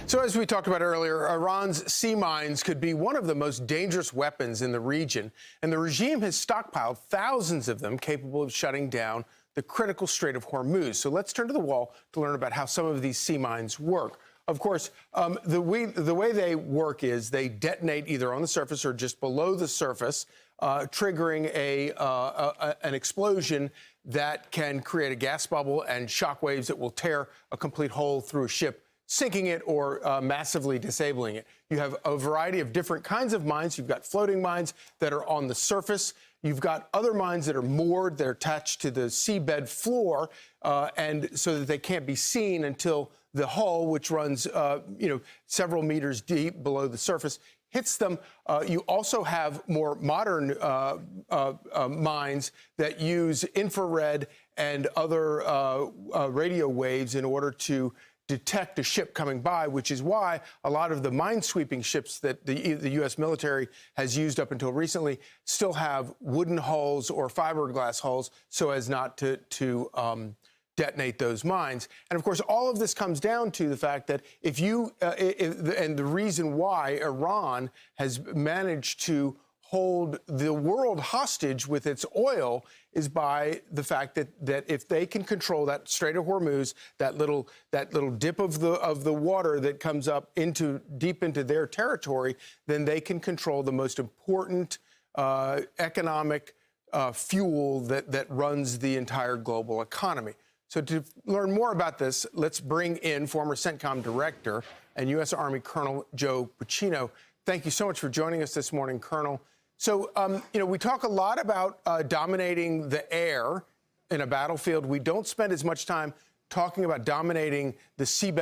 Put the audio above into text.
So as we talked about earlier, Iran's sea mines could be one of the most dangerous weapons in the region, and the regime has stockpiled thousands of them capable of shutting down the critical Strait of Hormuz. So let's turn to the wall to learn about how some of these sea mines work. Of course, the way they work is they detonate either on the surface or just below the surface, triggering an explosion that can create a gas bubble and shock waves that will tear a complete hole through a ship, sinking it or massively disabling it. You have a variety of different kinds of mines. You've got floating mines that are on the surface. You've got other mines that are moored. They're attached to the seabed floor, and so that they can't be seen until the hull, which runs several meters deep below the surface, hits them. You also have more modern mines that use infrared and other radio waves in order to detect a ship coming by, which is why a lot of the minesweeping ships that the U.S. military has used up until recently still have wooden hulls or fiberglass hulls so as not to detonate those mines. And of course, all of this comes down to the fact that and the reason why Iran has managed to hold the world hostage with its oil is by the fact that if they can control that Strait of Hormuz, that little dip of the water that comes up deep into their territory, then they can control the most important economic fuel that runs the entire global economy. So to learn more about this, let's bring in former CENTCOM director and U.S. Army Colonel Joe Buccino. Thank you so much for joining us this morning, Colonel. So, we talk a lot about dominating the air in a battlefield. We don't spend as much time talking about dominating the seabed